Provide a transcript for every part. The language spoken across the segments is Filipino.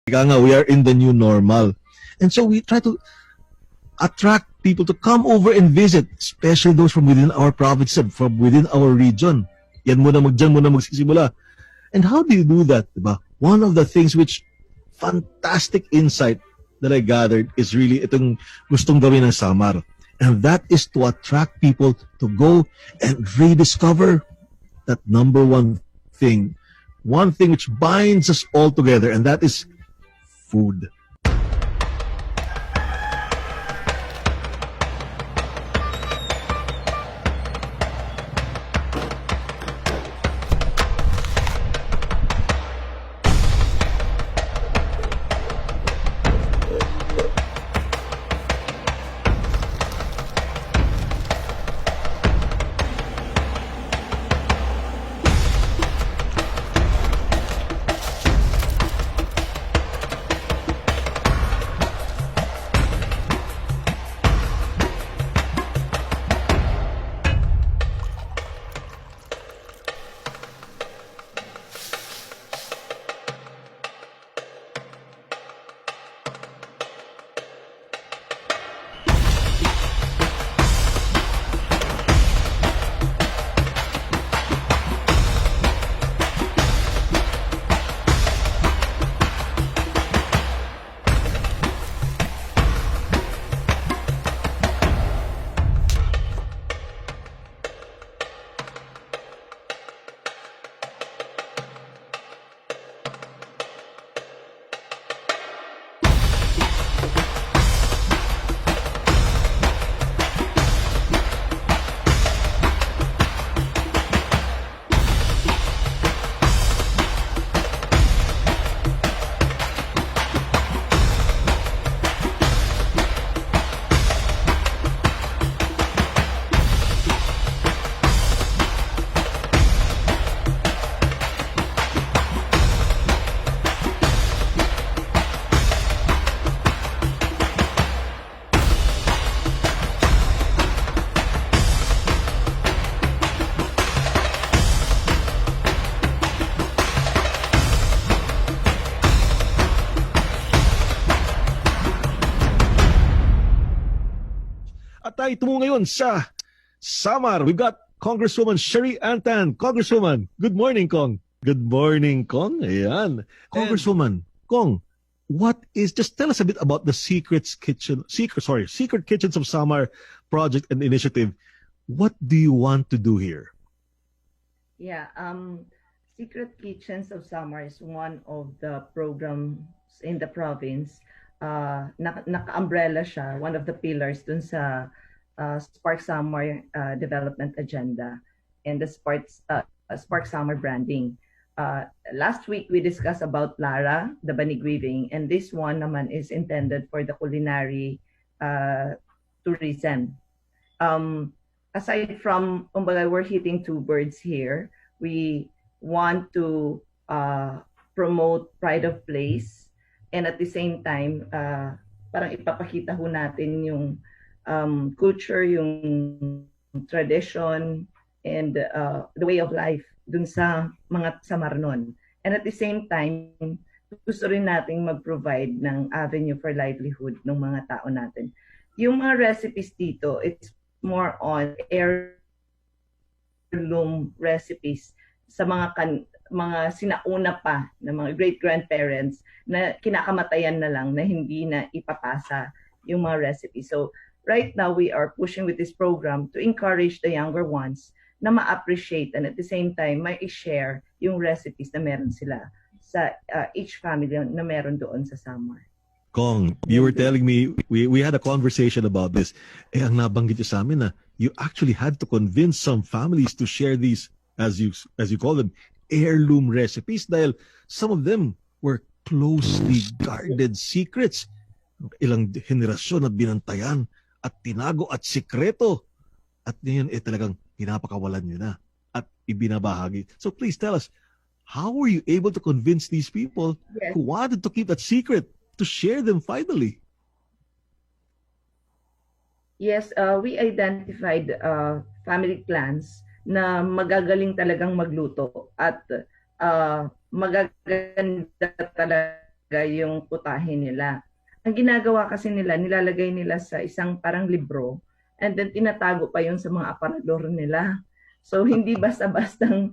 Ika nga, we are in the new normal. And so we try to attract people to come over and visit, especially those from within our province and from within our region. Diyan muna magsisimula. And how do you do that? Diba? One of the things which fantastic insight that I gathered is really itong gustong gawin ng Samar. And that is to attract people to go and rediscover that number one thing which binds us all together, and that is food. At tayo tumungo ngayon sa Samar. We've got Congresswoman Sherry Antan. Congresswoman, good morning, Kong. Good morning, Kong. Ayan. Congresswoman, Kong, just tell us a bit about the Secret Kitchens of Samar project and initiative. What do you want to do here? Yeah, Secret Kitchens of Samar is one of the programs in the province. Naka-umbrella siya, one of the pillars dun sa Spark Samar development agenda and the Spark Samar branding. Last week we discussed about Lara, the Banig weaving, and this one naman is intended for the culinary tourism. Aside from, we're hitting two birds here. We want to promote pride of place, and at the same time, parang ipapakita ho natin yung culture, yung tradition, and the way of life dun sa mga Samarnon. And at the same time, gusto rin nating mag-provide ng avenue for livelihood ng mga tao natin. Yung mga recipes dito, it's more on heirloom recipes sa mga sinauna pa na mga great-grandparents na kinakamatayan na lang na hindi na ipapasa yung mga recipes. So right now, we are pushing with this program to encourage the younger ones na ma-appreciate and at the same time, ma-share yung recipes na meron sila sa each family na meron doon sa Samar. Kong, you were telling me, we had a conversation about this. Ang nabanggit niyo sa amin na you actually had to convince some families to share these, as you call them, heirloom recipes dahil some of them were closely guarded secrets. Ilang henerasyon na binantayan at tinago at sikreto. At ngayon, talagang pinapakawalan nyo na at ibinabahagi. So please tell us, how were you able to convince these people who wanted to keep that secret to share them finally? Yes, we identified family clans na magagaling talagang magluto at magaganda talaga yung putahe nila. Ang ginagawa kasi nila, nilalagay nila sa isang parang libro and then tinatago pa yun sa mga aparador nila. So, hindi basta-bastang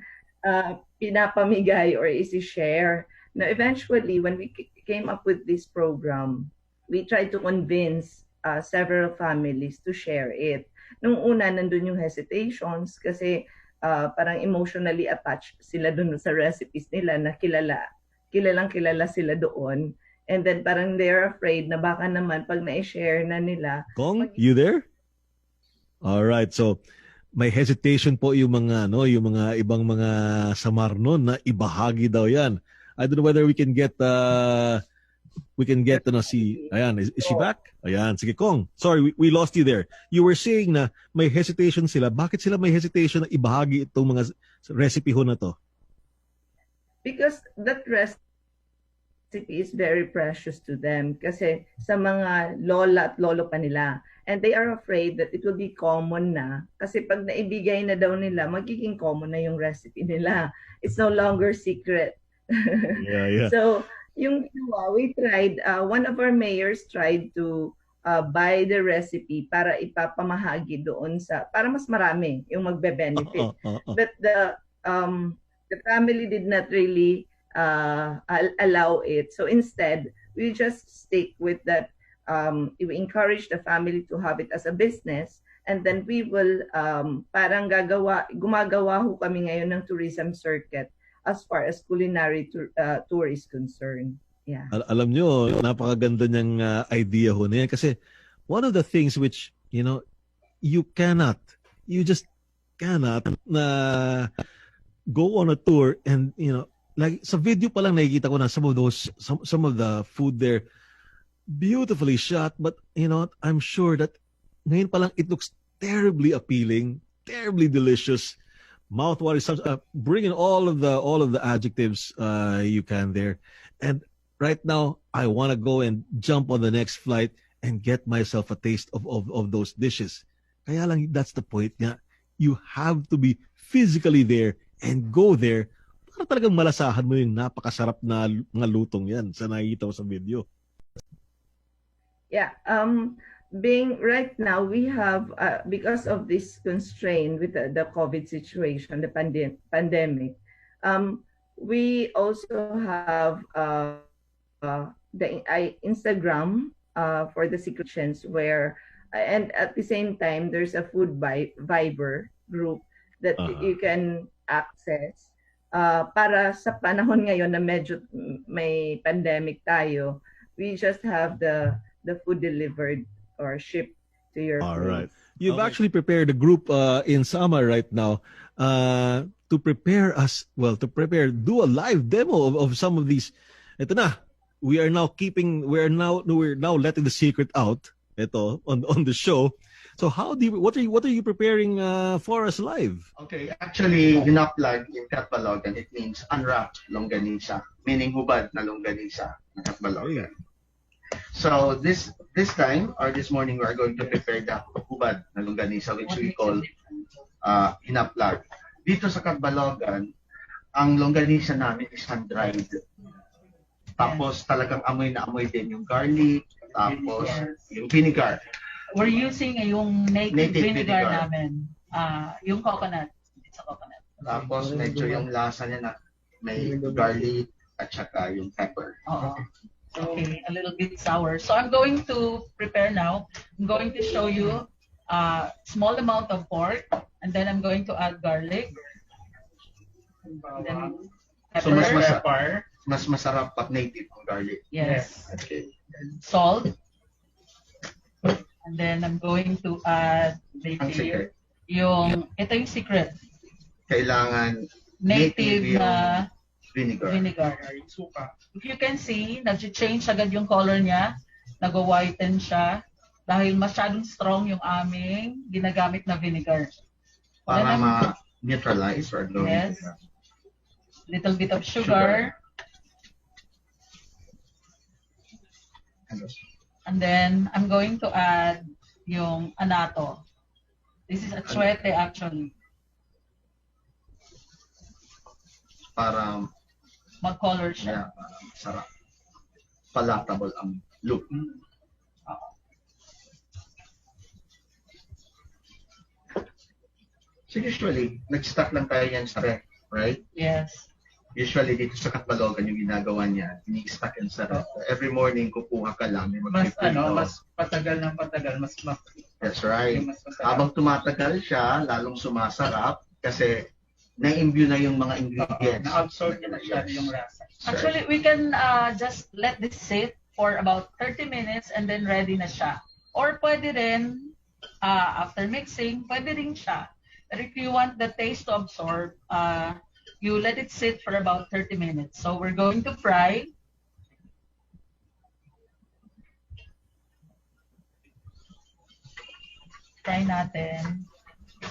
pinapamigay or isi-share. Now, eventually, when we came up with this program, we tried to convince several families to share it. Nung una, nandun yung hesitations kasi parang emotionally attached sila dun sa recipes nila na kilalang kilala sila doon. And then parang they're afraid na baka naman pag na-share na nila. Kong, you there? All right. So may hesitation po yung mga yung mga ibang mga Samar noon na ibahagi daw 'yan. I don't know whether we can get si ayan, is she back? Ayan, sige Kong. Sorry, we lost you there. You were saying na may hesitation sila. Bakit sila may hesitation na ibahagi itong mga recipe ho na to? Because that recipe is very precious to them kasi sa mga lola at lolo pa nila. And they are afraid that it will be common na kasi pag naibigay na daw nila, magiging common na yung recipe nila. It's no longer secret. Yeah. So, yung we tried, one of our mayors tried to buy the recipe para ipapamahagi doon para mas marami yung magbe-benefit. But the family did not really allow it. So instead, we just stick with that. We encourage the family to have it as a business, and then we will parang gumagawa ho kami ngayon ng tourism circuit as far as culinary tour is concerned. Yeah. Alam nyo, napakaganda niyang idea ho na yan kasi one of the things which, you just cannot na go on a tour and, like sa video pa lang nakikita ko na some of the food there beautifully shot, but I'm sure that ngayon pa lang it looks terribly appealing, terribly delicious, mouth-watering, bring in all of the adjectives you can there. And right now I want to go and jump on the next flight and get myself a taste of those dishes. Kaya lang that's the point nga. You have to be physically there and go there para talagang malasahan mo yung napakasarap na mga lutong yan sa nakikita mo sa video. Yeah, being right now we have because of this constraint with the COVID situation, the pandemic, we also have the Instagram for the Secret Kitchens and at the same time there's a food Viber group that you can access para sa panahon ngayon na medyo may pandemic tayo, we just have the food delivered or shipped to your place. All right. You've actually prepared a group in Samar right now to prepare do a live demo of some of these. Ito na. We're now letting the secret out. Ito on the show. So what are you preparing for us live? Okay, actually, hinaplag in Katbalogan, it means unwrapped longganisa, meaning hubad na longganisa na Katbalogan. So this time or this morning we are going to prepare the hubad na longganisa, which we call hinaplag. Dito sa Katbalogan, ang longganisa namin is hand-dried. Tapos talagang amoy na amoy din yung garlic, tapos yung vinegar. We're using yung native vinegar namin, yung coconut. It's a coconut. Tapos medyo yung lasa niya na may garlic at saka yung pepper. Okay, a little bit sour. So I'm going to prepare now. I'm going to show you a small amount of pork, and then I'm going to add garlic. And then pepper. So mas masarap pag native ang garlic. Yes. Okay. Salt. And then I'm going to add ito yung secret. Kailangan native yung na vinegar. If you can see, nag-change agad yung color niya. Nag-whiten siya dahil masyadong strong yung aming ginagamit na vinegar. Para ma-neutralize or low. Yes. Little bit of sugar. And then, I'm going to add yung anato. This is atsuete actually. Para mag-color siya. Sarap. palatable ang look. So usually, nag-stock lang tayo yan sa ref, right? Yes. Usually dito sa Katbalogan yung ginagawa niya, ini-stock yan sa ref. Every morning kukuha ka lang. Mas mas patagal ng patagal, mas That's right. mas masarap. Habang tumatagal siya, lalong sumasarap kasi na-imbue na yung mga ingredients. Na-absorb niya na siya Yes. yung rasa. That's Actually, we can just let this sit for about 30 minutes and then ready na siya. Or pwede rin, after mixing, pwede rin siya. But if you want the taste to absorb, you let it sit for about 30 minutes. So we're going to fry. Fry natin.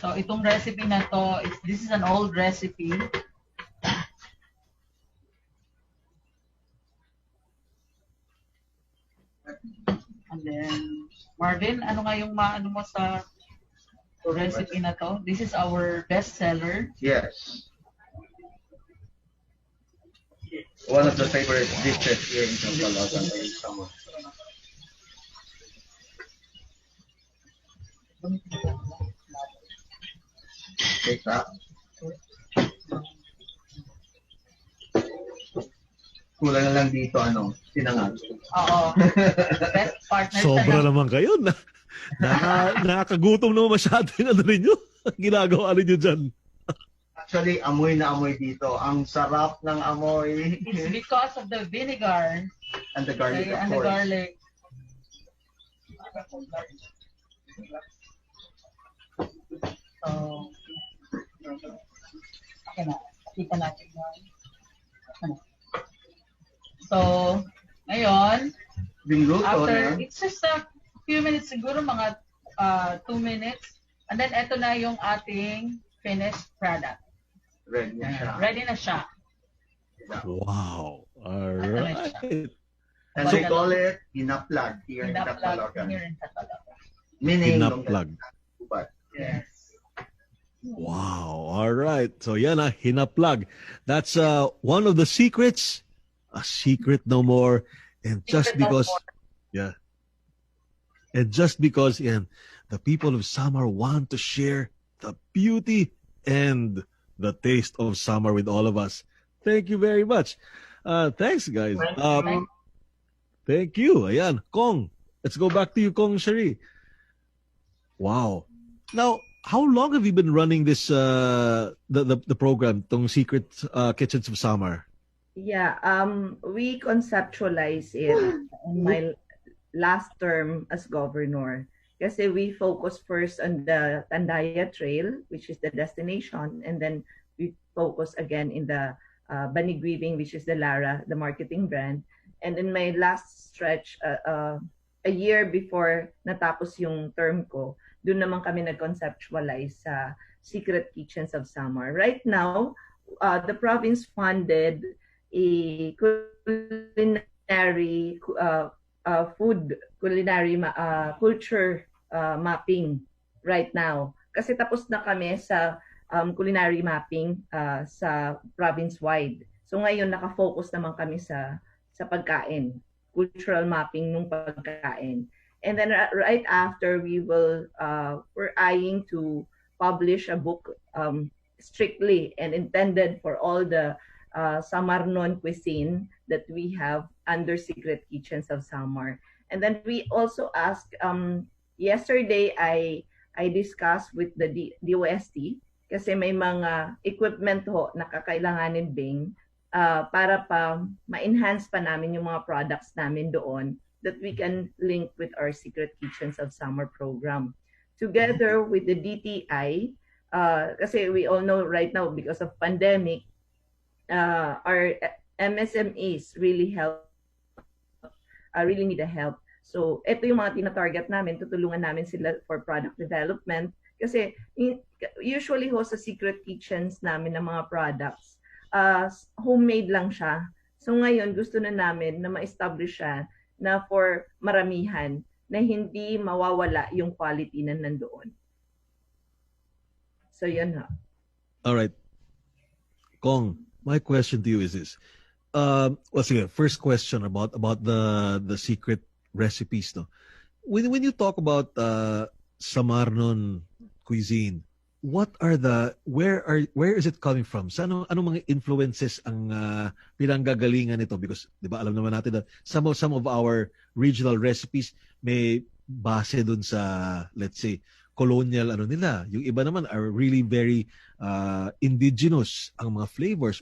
So itong recipe na to, this is an old recipe. And then, Marvin, ano nga yung maano mo sa recipe na to? This is our best seller. Yes. One of the favorite dishes here in Katbalogan is summer. Take that. Kulang na lang dito, sinangag. Oo. Best partner Sobra sa naman kayo. Nakakagutom naman masyado yung ano rin nyo. Ginagawa rin nyo dyan. Actually, amoy na amoy dito. Ang sarap ng amoy. It's because of the vinegar And the garlic, of and the course. garlic. So, okay na. Kita natin yun. Okay na. So, ngayon, Bingluto after, na. it's just a few minutes siguro, mga 2 minutes. And then, eto na yung ating finished product. Ready na siya. Ready na siya. Wow. Alright. And So- we call it hinaplag here in Hinaplag Katbalogan. here in Catalogan. Meaning, Hinaplag. But Yes. Wow. All right. So yan hinaplag. That's one of the secrets. A secret no more. And just Secret no because yeah. And just because the people of Samar want to share the beauty and the taste of Samar with all of us. Thank you very much. Thanks guys. Thank you. Ayan, Kong. Let's go back to you, Kong Shari. Wow. Now, how long have you been running this the program, tong Secret Kitchens of Samar? Yeah, we conceptualize it in my last term as governor. Kasi we focus first on the Tandaya Trail, which is the destination, and then we focus again in the Banig weaving, which is the Lara, the marketing brand. And in my last stretch, a year before natapos yung term ko, doon naman kami nag-conceptualize sa Secret Kitchens of Samar. Right now, the province funded a culinary culture mapping right now. Kasi tapos na kami sa culinary mapping sa province-wide. So ngayon naka-focus naman kami sa pagkain, cultural mapping ng pagkain. And then right after we're eyeing to publish a book strictly and intended for all the Samarnon cuisine that we have under Secret Kitchens of Samar. And then we also asked, yesterday I discussed with the DOST kasi may mga equipment ho na kakailanganin Bing para pa ma-enhance pa namin yung mga products namin doon that we can link with our Secret Kitchens of Samar program. Together with the DTI, kasi we all know right now because of pandemic, our MSMEs really need the help. So, ito yung mga tina-target namin, tutulungan namin sila for product development. Kasi usually ho sa Secret Kitchens namin ng mga products, homemade lang siya. So ngayon, gusto na namin na ma-establish siya na for maramihan, na hindi mawawala yung quality na nandoon. So yun ha. All right. Kong, my question to you is this. well, sige, first question about the secret recipes, no? When you talk about Samarnon cuisine, where is it coming from? Sa ano mga influences ang pinanggagalingan nito? Because 'di ba alam naman natin na some of our regional recipes may base dun sa, let's say, colonial ano nila. Yung iba naman are really very indigenous ang mga flavors.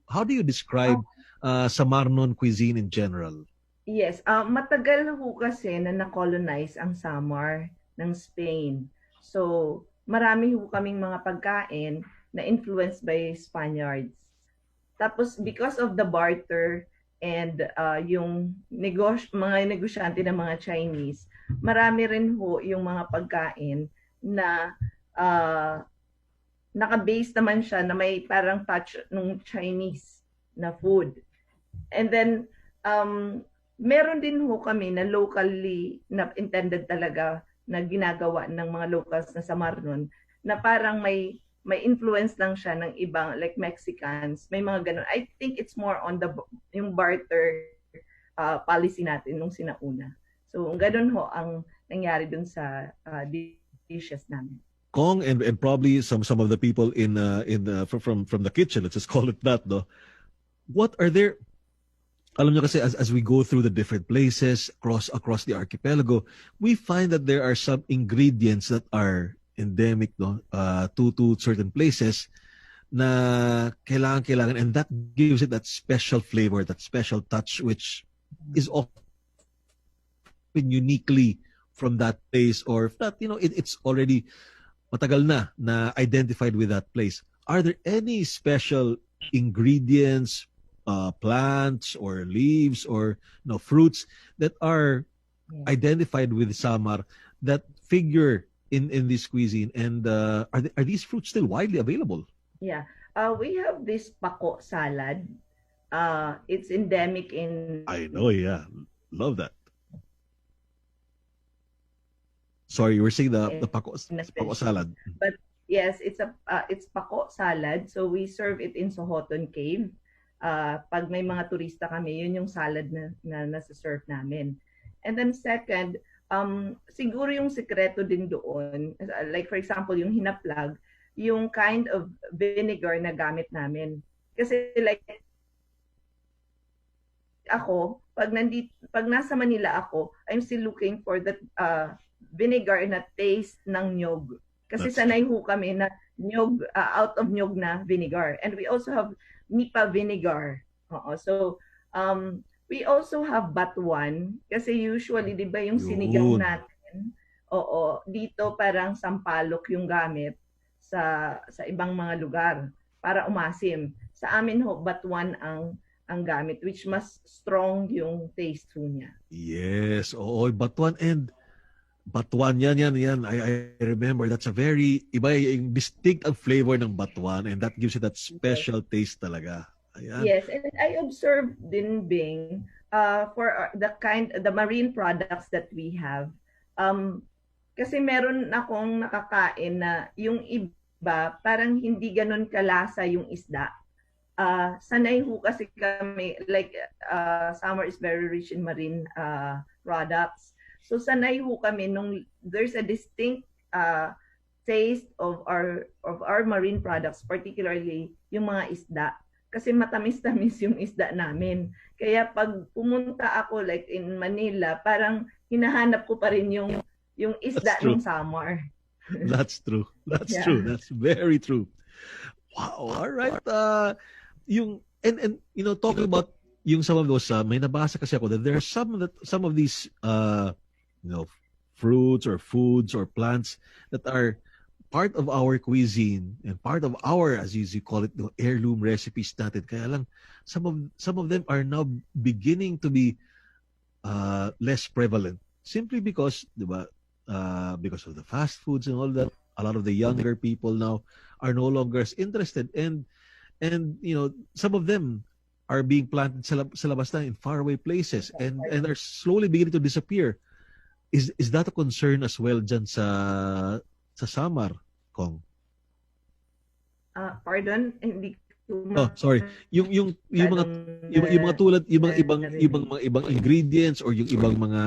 How do you describe Samarnon cuisine in general? Yes, matagal ho kasi na na-colonize ang Samar ng Spain. So, marami ho kaming mga pagkain na influenced by Spaniards. Tapos, because of the barter and yung mga negosyante ng mga Chinese, marami rin ho yung mga pagkain na naka-base naman siya na may parang touch ng Chinese na food. And then, meron din ho kami na locally na intended talaga na ginagawa ng mga locals na Samarnon na parang may influence lang siya ng ibang like Mexicans, may mga ganun. I think it's more on yung barter policy natin nung sinauna. So ganun ho ang nangyari dun sa dishes namin. Kong and probably some of the people from the kitchen, let's just call it that, no? What are there? Alam nyo kasi as we go through the different places across the archipelago, we find that there are some ingredients that are endemic, no, to certain places na kailangan, and that gives it that special flavor, that special touch, which is often uniquely from that place, or if not, it's already matagal na identified with that place. Are there any special ingredients, plants or leaves or fruits that are identified with Samar that figure in this cuisine, and are these fruits still widely available? Yeah, we have this pako salad. It's endemic in. I know, yeah, love that. Sorry, you were saying the pako salad. But yes, it's pako salad. So we serve it in Sohoton Cave. Pag may mga turista kami, yun yung salad na nasa-serve namin. And then second, siguro yung sikreto din doon, like for example, yung hinaplag, yung kind of vinegar na gamit namin. Kasi like ako, pag nasa Manila ako, I'm still looking for that vinegar na taste ng nyog. Kasi sanay ho kami na nyog, out of nyog na vinegar. And we also have Nipa vinegar. So, we also have batuan. Kasi usually, di ba yung sinigang natin, dito parang sampalok yung gamit sa ibang mga lugar para umasim. Sa amin ho, batuan ang gamit, which mas strong yung taste ho niya. Yes, batuan yan. I remember that's a very iba yung distinct ang flavor ng batuan, and that gives it that special taste talaga. Ayan. Yes, and I observed din Bing for the marine products that we have. Kasi meron akong nakakain na yung iba parang hindi ganun kalasa yung isda. Sanay ho kasi kami like Samar is very rich in marine products. So sanay ho kami nung there's a distinct taste of our marine products, particularly yung mga isda. Kasi matamis-tamis yung isda namin. Kaya pag pumunta ako like in Manila, parang hinahanap ko pa rin yung isda ng Samar. That's true. That's true. That's very true. Wow. All right. Talking about yung some of those, may nabasa kasi ako that there are some of these fruits or foods or plants that are part of our cuisine and part of our, as you call it, heirloom recipes natin. Kaya lang, some of them are now beginning to be less prevalent simply because, diba, because of the fast foods and all that. A lot of the younger people now are no longer as interested, and some of them are being planted sa labas na in faraway places and are slowly beginning to disappear. Is that a concern as well dyan sa Samar, Kong? Pardon? Hindi Oh, sorry. Yung mga yung mga tulad mga ibang ingredients or yung ibang mga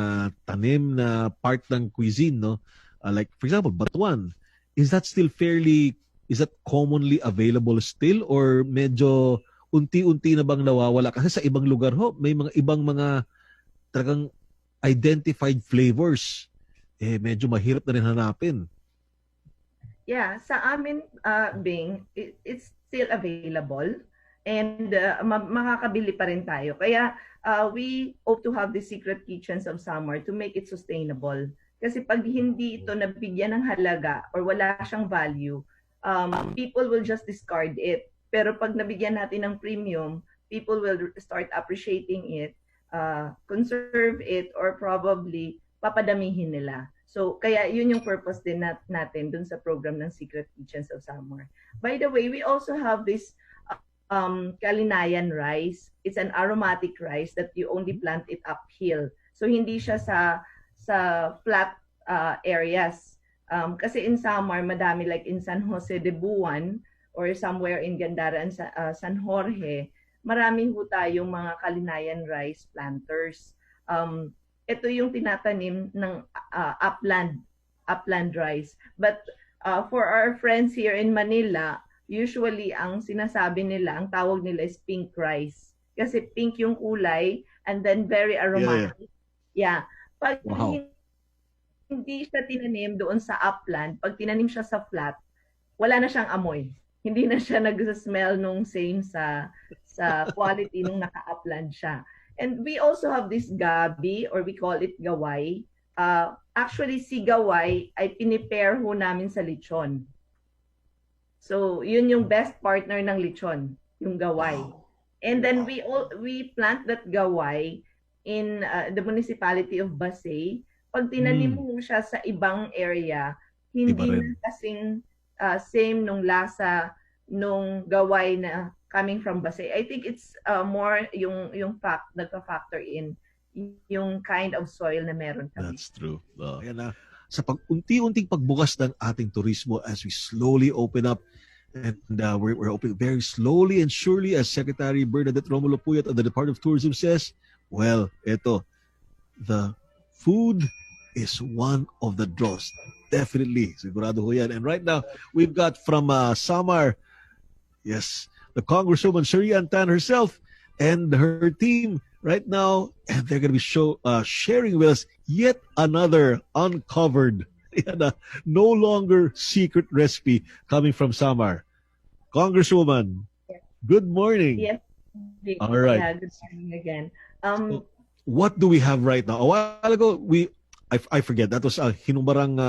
tanim na part ng cuisine, no? Like for example, batuan. Is that commonly available still or medyo unti-unti na bang nawawala kasi sa ibang lugar ho may mga ibang mga talagang identified flavors medyo mahirap na rin hanapin. Yeah, sa amin, Bing, it's still available and makakabili pa rin tayo. Kaya we hope to have the Secret Kitchens of Samar to make it sustainable. Kasi pag hindi ito nabigyan ng halaga or wala siyang value, people will just discard it. Pero pag nabigyan natin ng premium, people will start appreciating it, conserve it, or probably papadamihin nila. So, kaya yun yung purpose din natin dun sa program ng Secret Kitchens of Samar. By the way, we also have this kalinayan rice. It's an aromatic rice that you only plant it uphill. So, hindi siya sa flat areas. Kasi in Samar, madami like in San Jose de Buwan or somewhere in Gandaran, San Jorge, marami ho tayong mga kalinayan rice planters. Ito yung tinatanim ng upland rice. But for our friends here in Manila, usually ang sinasabi nila, ang tawag nila is pink rice. Kasi pink yung kulay and then very aromatic. Yeah. Pag hindi siya tinanim doon sa upland, pag tinanim siya sa flat, wala na siyang amoy. Hindi na siya nag-smell nung same sa quality nung naka-upland siya. And we also have this gabi or we call it gaway. Actually, si gaway ay pinipair ho namin sa lechon. So, yun yung best partner ng lechon, yung gaway. And then we plant that gaway in the municipality of Basey. Pag tinanim mo siya sa ibang area, hindi na kasing same nung lasa nung gaway na coming from Basey. I think it's more yung nagpa-factor in yung kind of soil na meron kami. That's true. Ayan na. Sa unti-unting pagbukas ng ating turismo as we slowly open up and we're opening very slowly and surely as Secretary Bernadette Romulo Puyat of the Department of Tourism says, well, the food is one of the draws. Definitely. Sigurado ho yan. And right now, we've got from Samar, yes, the Congresswoman Sharian Tan herself and her team right now, and they're going to be sharing with us yet another uncovered, no longer secret recipe coming from Samar. Congresswoman, good morning. Yes. All right. Yeah, good morning again. So, what do we have right now? A while ago, I forget, that was hinubarang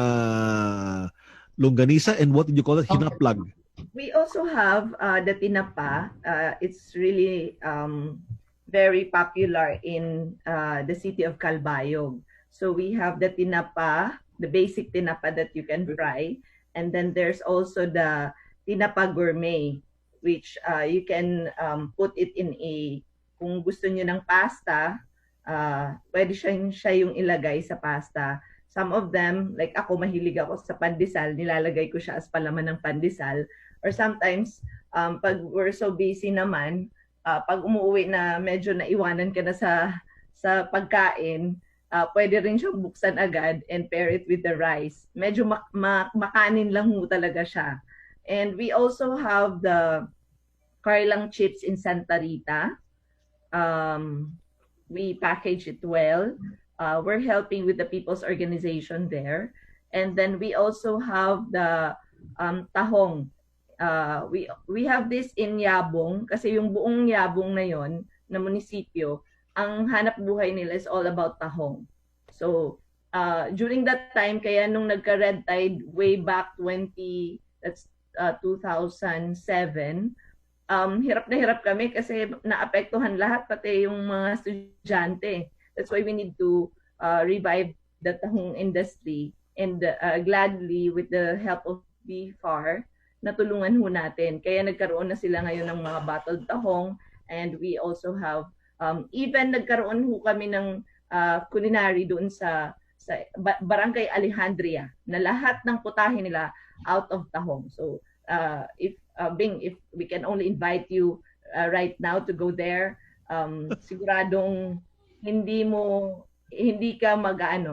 longganisa, and what did you call it? Hinaplag. We also have the tinapa. It's really very popular in the city of Calbayog. So we have the tinapa, the basic tinapa that you can fry. And then there's also the tinapa gourmet, which you can put it in kung gusto nyo ng pasta, pwede siya yung ilagay sa pasta. Some of them, like ako, mahilig ako sa pandesal, nilalagay ko siya as palaman ng pandesal. Or sometimes, pag we're so busy naman, pag umuwi na medyo naiwanan ka na sa pagkain, pwede rin siyang buksan agad and pair it with the rice. Medyo makanin lang ho talaga siya. And we also have the Carlang chips in Santa Rita. We package it well. We're helping with the People's Organization there. And then we also have the tahong. We have this in Yabong kasi yung buong Yabong na yon na munisipyo, ang hanap buhay nila is all about tahong. So, during that time, kaya nung nagka-red tide way back 2007, hirap na hirap kami kasi naapektuhan lahat, pati yung mga estudyante. That's why we need to revive the tahong industry. And gladly, with the help of BFAR, natulungan ho natin. Kaya nagkaroon na sila ngayon ng mga bottled tahong. And we also have, even nagkaroon ho kami ng culinary doon sa Barangay Alejandria, na lahat ng putahe nila out of tahong. So, if Bing, if we can only invite you right now to go there, siguradong hindi ka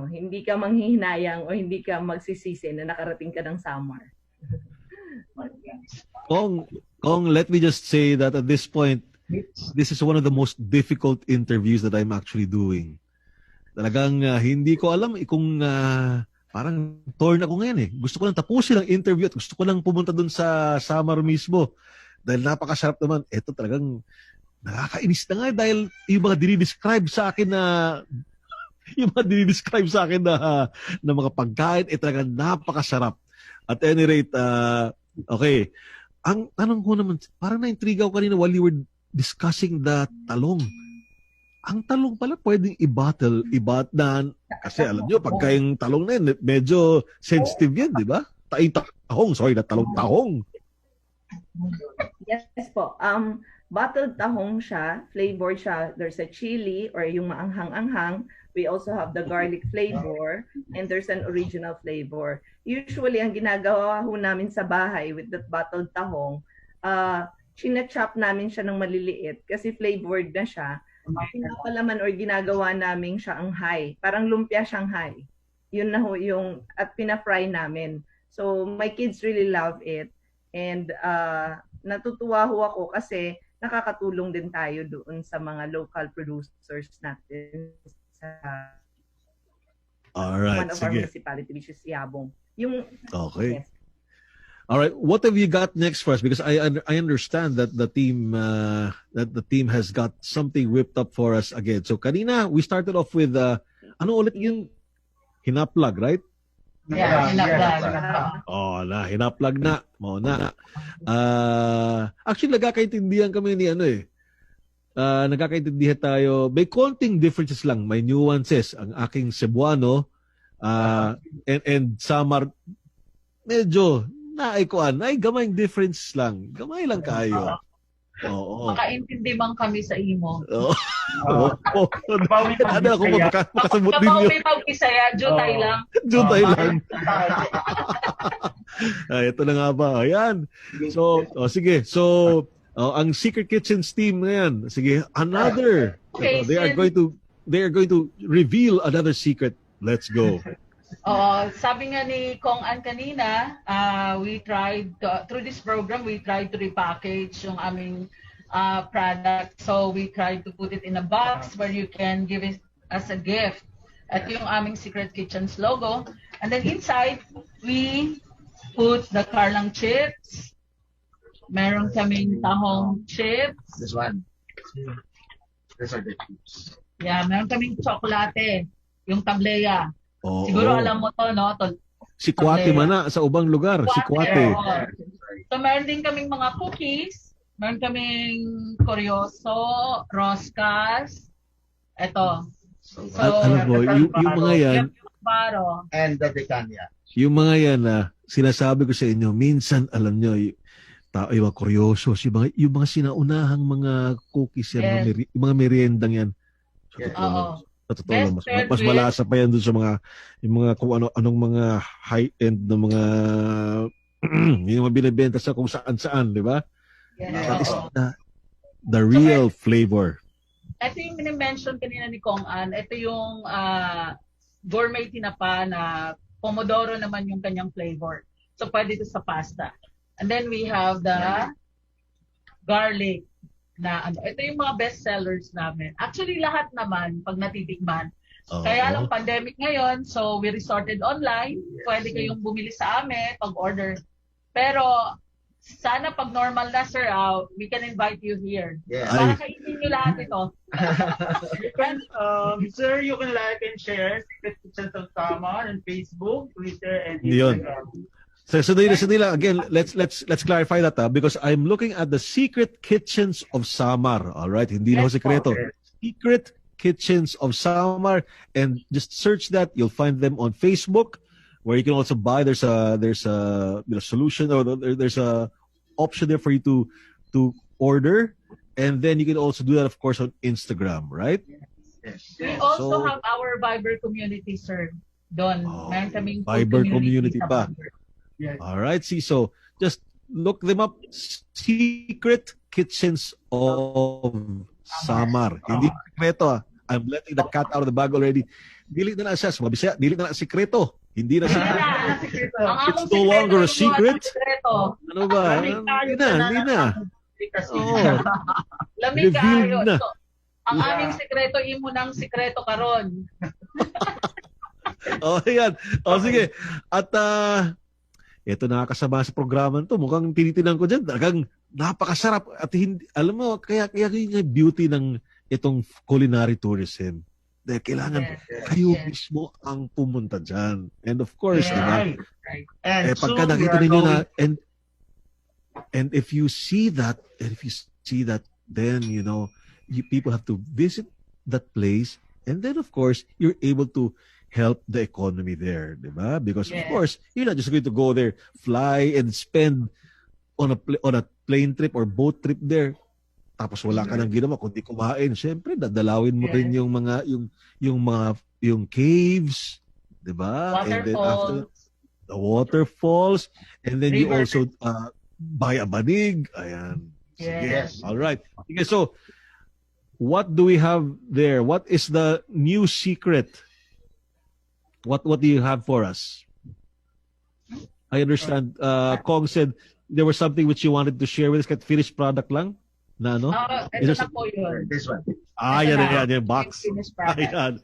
hindi ka manghihinayang o hindi ka magsisisi na nakarating ka ng Samar. Kong, let me just say that at this point, this is one of the most difficult interviews that I'm actually doing. Talagang hindi ko alam kung parang torn ako ngayon eh. Gusto ko lang tapusin ang interview at gusto ko lang pumunta dun sa Samar mismo. Dahil napakasarap naman. Ito talagang nakakainis na nga dahil yung mga dinidescribe sa akin na mga pagkain talagang napakasarap. At any rate, okay. Ang tanong ko naman, parang na-intriga ako kanina while you were discussing the talong. Ang talong pala pwedeng i-bottle na kasi alam nyo, pagka yung talong na yun, medyo sensitive yan, di ba? Tahong, talong-tahong. Yes po. Bottled tahong siya, flavored siya. There's a chili or yung maanghang-anghang. We also have the garlic flavor and there's an original flavor. Usually, ang ginagawa ho namin sa bahay with that bottled tahong, china-chop namin siya ng maliliit kasi flavored na siya. Pinapalaman or ginagawa namin siya Shanghai. Parang lumpia Shanghai. Yun na ho yung, at pina-fry namin. So, my kids really love it. And natutuwa ho ako kasi nakakatulong din tayo doon sa mga local producers natin sa Alright, one of our municipality, which is Yabong. Okay. Yes. All right. What have you got next for us? Because I understand that the team has got something whipped up for us again. So kanina we started off with ano ulit yung hinaplag, right? Yeah, hinaplag. Hinaplag na. Mo na. Actually nagkakaintindihan kami ni nagkakaintindihan tayo. May konting differences lang, may nuances. Ang aking Cebuano and Samar medyo gamayng difference lang. Gamay lang kayo. Oo. Makaintindi man kami sa imo. Oo. Ano ako makasabot din yun. May pag-isaya, jutay lang. Jutay lang. Ito na nga ba. Ayan. So, sige. So, ang Secret Kitchens team ngayon. Sige, another. They are going to reveal another secret. Let's go. Sabi nga ni Kong Ann kanina, we tried through this program, we tried to repackage yung aming product. So we tried to put it in a box where you can give it as a gift. At yung aming Secret Kitchens logo. And then inside, we put the karlang chips. Meron kaming tahong chips. This one. These are the chips. Yeah, meron kaming tsokolate. Yung tableya. Siguro alam mo to, no? Si Kwate man na sa ubang lugar. Si Kwate. So, meron din kaming mga cookies. Meron kaming kuryoso, roscas. Ito. So alam mo, yung mga yan, and the decania. Yung mga yan sinasabi ko sa inyo, minsan, alam nyo, yung mga kuryoso, yung mga sinaunahang mga cookies yan, yung mga meriendang yan. Sa totoo lang, mas malasa pa yan dun sa mga kung anong mga high-end na mga yung mga binibenta sa kung saan-saan, di ba? That is the real flavor. Ito yung mini-mention kanina ni Kong Ann, ito yung gourmet tinapa na pomodoro naman yung kanyang flavor. So, pwede ito sa pasta. And then we have the garlic na ito yung mga best sellers namin. Actually, lahat naman pag natitikman. Kaya lang pandemic ngayon, so we resorted online. Pwede kayong bumili sa amin, pag-order. Pero sana pag normal na, sir, we can invite you here. Yeah. Para kainin nyo lahat ito. Sir, you can like and share Secret Kitchens of Samar on Facebook, Twitter, and Instagram. So Sadila, again, let's clarify that because I'm looking at the Secret Kitchens of Samar. All right, hindi na ho sekreto. Secret Kitchens of Samar, and just search that. You'll find them on Facebook, where you can also buy. There's a solution, or there's a option there for you to order, and then you can also do that, of course, on Instagram, right? Yes. We also have our Viber community, sir. Meron kaming Viber community pa. Yes. All right, see, so just look them up. Secret Kitchens of Samar. Hindi sekreto ah. I'm letting the cat out of the bag already. Dili na siya. Sa Bisaya, dili na sekreto. Hindi na siya. It's no longer a secret. Ano ba? Hindi na. Oh, Lamig revealed kayo. na. So, ang aming sekreto, imo ng sekreto karon. Oh, yan. Oh, sige. At ito nakakasama sa programa to. Mukhang tinitinan ko dyan. Talagang napakasarap. At hindi, alam mo, kaya yung beauty ng itong culinary tourism. Dahil kailangan kayo mismo ang pumunta dyan. And of course, diba? And Pagka nakita ninyo na, and if you see that, then, you know, people have to visit that place. And then, of course, you're able to help the economy there, diba? Because, of course, you're not just going to go there, fly, and spend on a plane trip or boat trip there. Tapos wala ka nang ginawa kundi kumain. Siyempre, dadalawin mo rin yung mga yung caves, 'di ba? And then after the waterfalls, and then you also buy a banig. Ayan. Sige. Yes. All right. Okay, so what do we have there? What is the new secret? What do you have for us? I understand Kong said there was something which you wanted to share with us, kahit finished product lang. Na ano? Ito na po yun. this one. Yan, box. Ayan.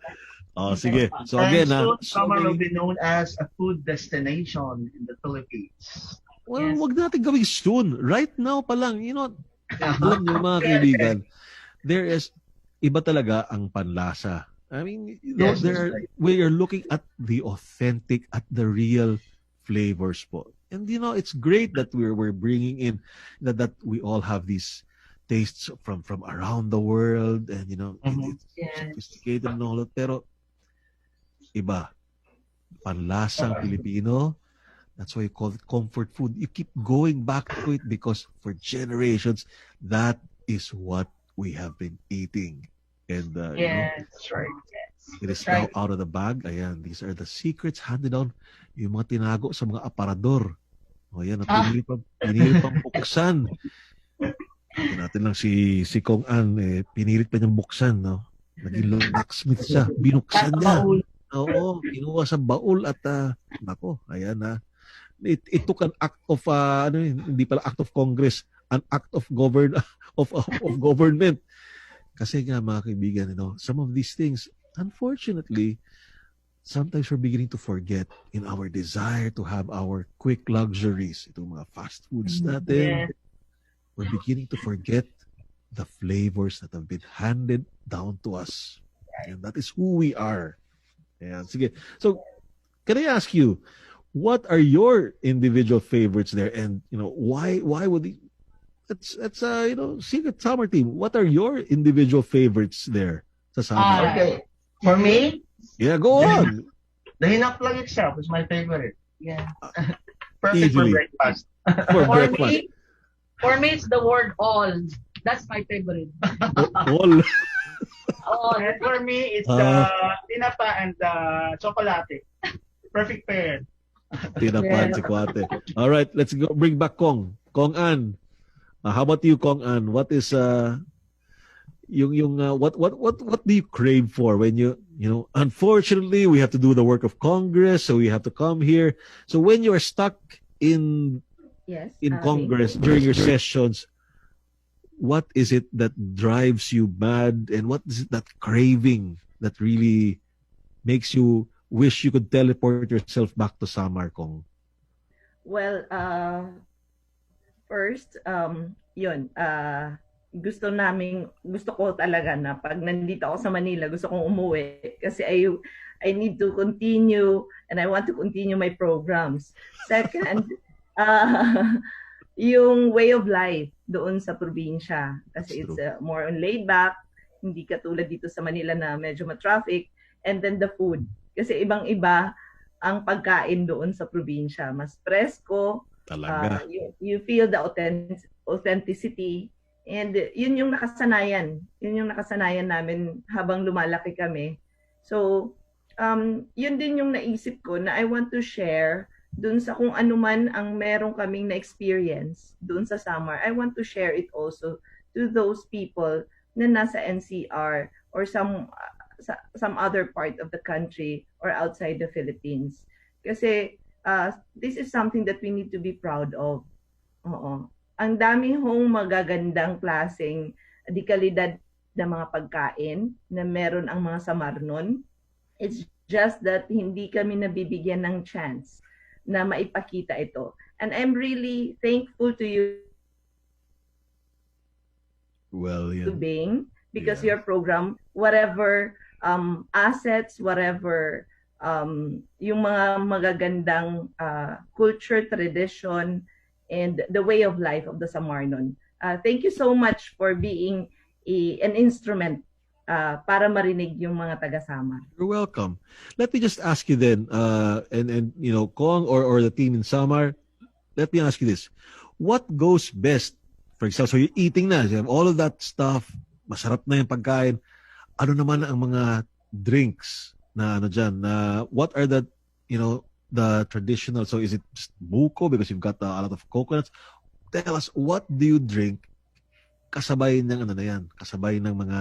Oh, sige. So again, soon, Samar will be known as a food destination in the Philippines. well, wag natin gawing soon. Right now pa lang, you know, alam niyo mga kaibigan, there is iba talaga ang panlasa. I mean, you know, we are looking at the authentic, at the real flavors po. And you know, it's great that we're bringing in that we all have these tastes from around the world, and you know, it's sophisticated and all that, pero iba, panlasang Filipino. That's why you call it comfort food. You keep going back to it because for generations that is what we have been eating. And you know, That's right. it is now out of the bag. Ayan, these are the secrets handed down, yung mga tinago sa mga aparador. O yan, pinili pang buksan. Ito natin lang si Kong An, pinilit pa niyang buksan, no? Naging locksmith siya, binuksan niya. Oo, kinuha sa baul at nako, ayan na. It took an act of hindi pala act of Congress, an act of government. Kasi nga mga kaibigan, you know, some of these things, unfortunately, sometimes we're beginning to forget in our desire to have our quick luxuries, itong mga fast foods natin. We're beginning to forget the flavors that have been handed down to us. And that is who we are. Ayan, sige. So, can I ask you, what are your individual favorites there? And, you know, why would that's you know, Secret Summer team, what are your individual favorites there sa Samar? Okay. For me, Yeah, go on. the hinaplag itself is my favorite. Yeah. Perfect Easily. for breakfast. For For breakfast. for me, it's the word all. That's my favorite. All. All. And for me, it's the tinapa and the chocolate. Perfect pair. Tinapan si Kwate. All right, let's go. Bring back Kong. Kong An. How about you, Kong An? What is what do you crave for when you know, unfortunately we have to do the work of Congress, so we have to come here. So when you are stuck in Congress during your sessions, what is it that drives you mad, and what is it, that craving that really makes you wish you could teleport yourself back to Samar, Kong? Well, first, gusto ko talaga na pag nandito ako sa Manila, gusto kong umuwi kasi I need to continue and I want to continue my programs. Second, yung way of life doon sa probinsya kasi it's more on laid back, hindi katulad dito sa Manila na medyo ma-traffic, and then the food. Kasi ibang-iba ang pagkain doon sa probinsya. Mas presko. Talaga. You feel the authenticity. And yun yung nakasanayan. Yun yung nakasanayan namin habang lumalaki kami. So, yun din yung naisip ko na I want to share dun sa kung ano man ang meron kaming na-experience dun sa Samar, I want to share it also to those people na nasa NCR or some other part of the country or outside the Philippines. Kasi this is something that we need to be proud of. Oo. Ang dami hong magagandang klaseng di kalidad na mga pagkain na meron ang mga Samar nun. It's just that hindi kami nabibigyan ng chance na maipakita ito. And I'm really thankful to you, Bing, because your program, whatever assets, whatever yung mga magagandang culture, tradition, and the way of life of the Samarnon. Thank you so much for being an instrument para marinig yung mga taga-Samar. You're welcome. Let me just ask you then, and you know, Kong or the team in Samar, let me ask you this. What goes best? For example, so you're eating na, you have all of that stuff, masarap na yung pagkain. Ano naman ang mga drinks na ano dyan? What are the, you know, the traditional, so is it just buko because you've got a lot of coconuts? Tell us, what do you drink kasabay ng ano na yan? Kasabay ng mga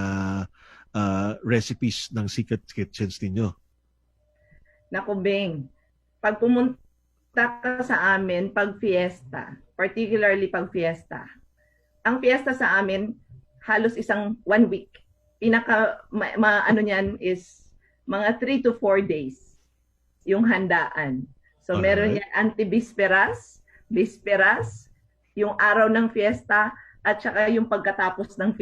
recipes ng Secret Kitchens ninyo? Naku, Bing, pag pumunta ka sa amin, pag fiesta, particularly pag fiesta, ang fiesta sa amin, halos 1 week. Ano niyan is mga 3 to 4 days yung handaan. So meron yan anti-bisperas, bisperas, yung araw ng fiesta, at saka yung pagkatapos ng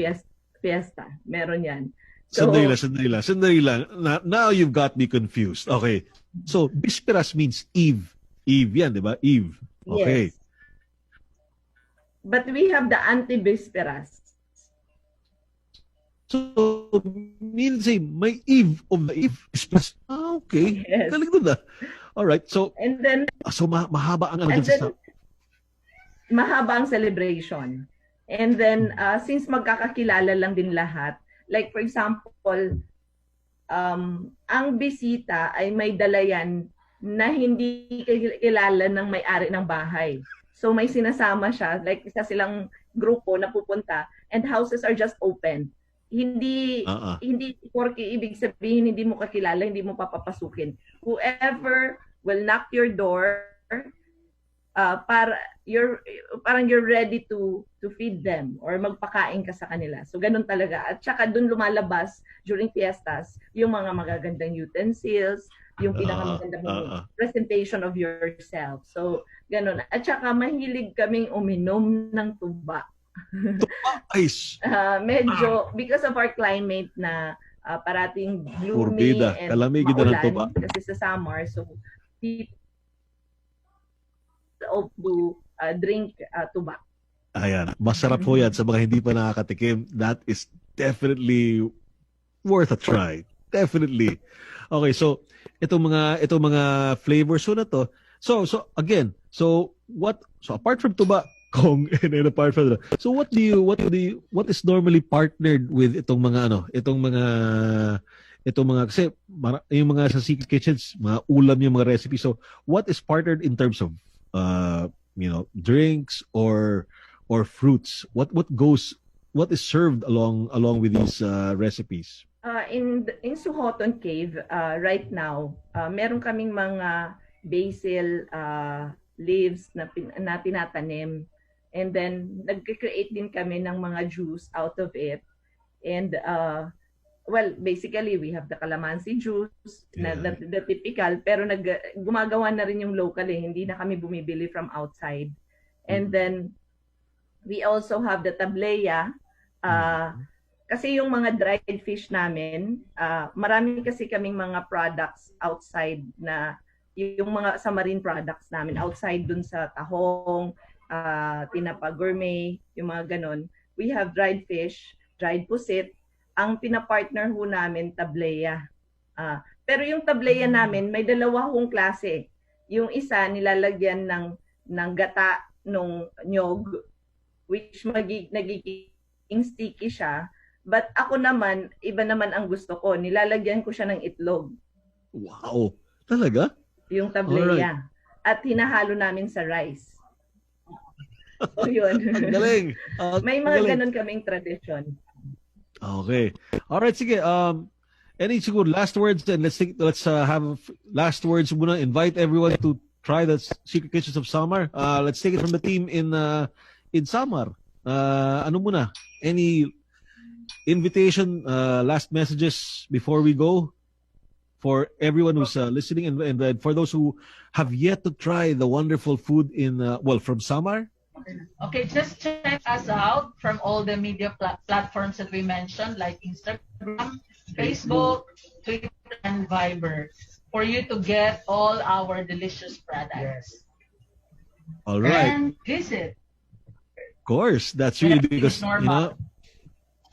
fiesta. Meron yan. So, sandali lang. Now you've got me confused. Okay. So, bisperas means Eve. Eve yan, di ba? Eve. Okay. Yes. But we have the anti-bisperas. So, means may Eve of the Eve. Okay. Yes. Galing doon All right. So, and then, so mahaba ang ano mahaba ang celebration. And then, since magkakakilala lang din lahat, like for example, ang bisita ay may dala yan na hindi kilala ng may-ari ng bahay. So may sinasama siya, like isa silang grupo na pupunta and houses are just open. Hindi porke ibig sabihin hindi mo kakilala, hindi mo papapasukin. Whoever will knock your door, parang you're ready to feed them or magpakain ka sa kanila. So ganun talaga. At saka dun lumalabas during fiestas yung mga magagandang utensils, yung pinakamagandang presentation of yourself. So ganun. At saka mahilig kaming uminom ng tuba. Tuba ice. Medyo because of our climate na parating gloomy and maulan kasi sa summer. So people to drink tuba. Ayan, masarap po yan sa mga hindi pa nakakatikim. That is definitely worth a try. Definitely. Okay, so itong mga flavors na to. So again, so apart from tuba, Kong, and then apart from that, so what is normally partnered with itong mga kasi yung mga sa Secret Kitchens, mga ulam yung mga recipe. So what is partnered in terms of drinks or fruits? What is served along with these recipes? In Suhoton Cave right now, meron kaming mga basil leaves na tinatanim, and then nagke-create din kami ng mga juice out of it. And basically we have the calamansi juice na the typical, pero gumagawa na rin yung local hindi na kami bumibili from outside. And then we also have the tableya, kasi yung mga dried fish namin, marami kasi kaming mga products outside na yung mga sa marine products namin outside dun sa tahong, tinapa gourmet, yung mga ganon. We have dried fish, dried pusit. Ang pinapartner ho namin, tableya. Pero yung tableya namin, may dalawa hong klase. Yung isa, nilalagyan ng gata nung nyog, which nagiging sticky siya. But ako naman, iba naman ang gusto ko. Nilalagyan ko siya ng itlog. Wow! Talaga? Yung tableya. at hinahalo namin sa rice. So yun. Ang galing. May Ang mga galing. ganun kaming tradition. Okay. All right, sige. Any siguro last words, and let's have last words muna. Invite everyone to try the Secret Kitchens of Samar. Let's take it from the team in Samar. Ano muna? Any invitation, last messages before we go for everyone who's listening, and for those who have yet to try the wonderful food in from Samar. Okay, just check us out from all the media platforms that we mentioned, like Instagram, Facebook, Twitter, and Viber, for you to get all our delicious products. All right. And visit. Of course, that's really because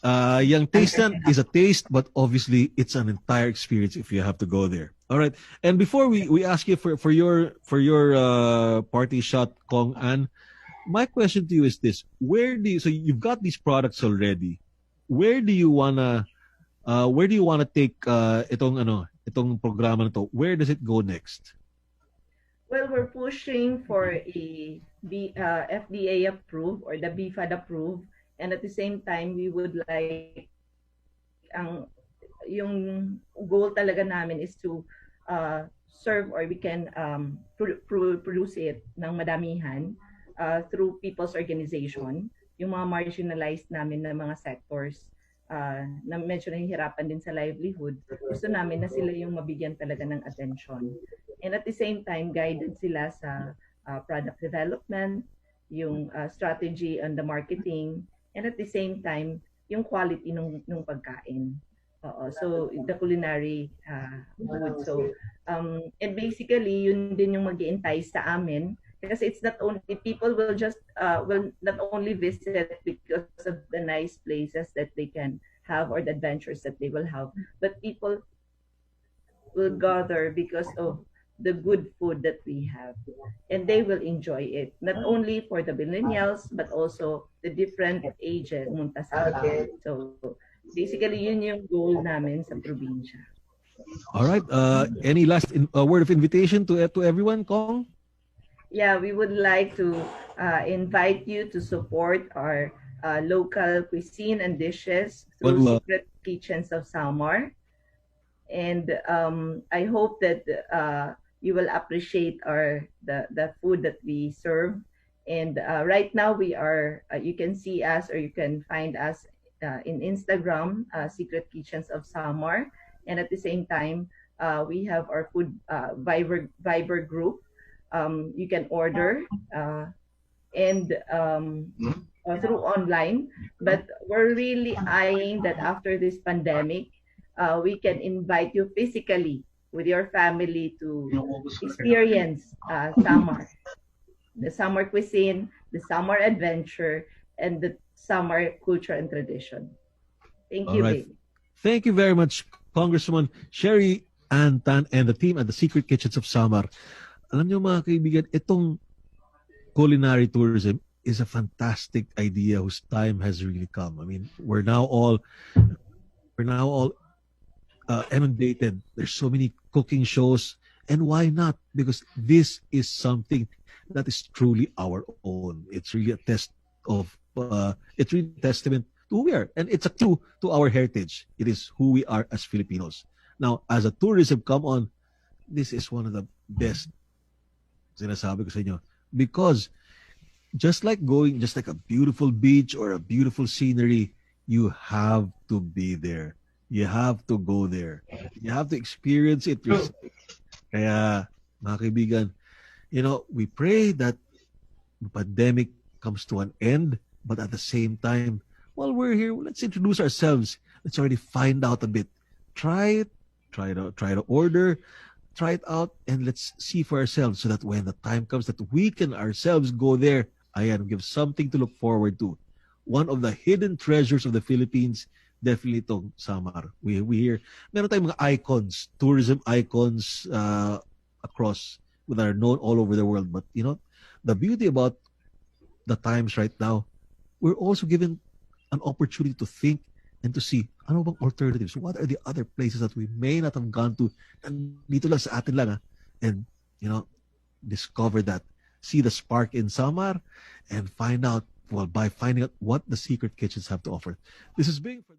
yung taste is a taste, but obviously it's an entire experience if you have to go there. All right. And before we ask you for your party shot, Kong An, my question to you is this: so you've got these products already? Where do you wanna take itong programa na to? Where does it go next? Well, we're pushing for a FDA approved or the BFAD approved, and at the same time, we would like yung goal talaga namin is to serve, or we can produce it ng madamihan through people's organization, yung mga marginalized namin na mga sectors na medyo nahihirapan din sa livelihood. Gusto namin na sila yung mabigyan talaga ng attention. And at the same time, guided sila sa product development, yung strategy on the marketing, and at the same time, yung quality ng pagkain. So, the culinary food. So, and basically, yun din yung mag-i-entice sa amin. Kasi it's not only, people will not only visit because of the nice places that they can have or the adventures that they will have, but people will gather because of the good food that we have, and they will enjoy it, not only for the millennials but also the different ages munta sa atin. So basically yun yung goal namin sa probinsya. All right. Any last word of invitation to everyone, Kong? Yeah, we would like to invite you to support our local cuisine and dishes through Secret Kitchens of Samar. And I hope that you will appreciate the food that we serve. And right now we are, you can see us, or you can find us in Instagram, Secret Kitchens of Samar. And at the same time, we have our food Viber group. You can order and through online, but we're really eyeing that after this pandemic, we can invite you physically with your family to experience Samar, the Samar cuisine, the Samar adventure, and the Samar culture and tradition. Thank you, right. baby. Thank you very much, Congresswoman Sherry Ann Tan and the team at the Secret Kitchens of Samar. Alam niyo mga kaibigan, itong culinary tourism is a fantastic idea whose time has really come. I mean, we're now all inundated. There's so many cooking shows, and why not? Because this is something that is truly our own. It's really a it's really a testament to who we are, and it's a clue to our heritage. It is who we are as Filipinos. Now, as a tourism, come on, this is one of the best. Sinasabi ko sa inyo, because just like a beautiful beach or a beautiful scenery, you have to be there. You have to go there. You have to experience it yourself. Kaya, mga kaibigan, we pray that the pandemic comes to an end, but at the same time, while we're here, let's introduce ourselves. Let's already find out a bit. Try it. Try to order. Try it out, and let's see for ourselves, so that when the time comes that we can ourselves go there, give something to look forward to. One of the hidden treasures of the Philippines, definitely itong Samar. We hear, meron tayong mga icons, tourism icons across, that are known all over the world. But the beauty about the times right now, we're also given an opportunity to think and to see ano bang alternatives. What are the other places that we may not have gone to? Dito lang sa atin lang. And discover that, see the spark in Samar, and find out, well, by finding out what the secret kitchens have to offer. This is being for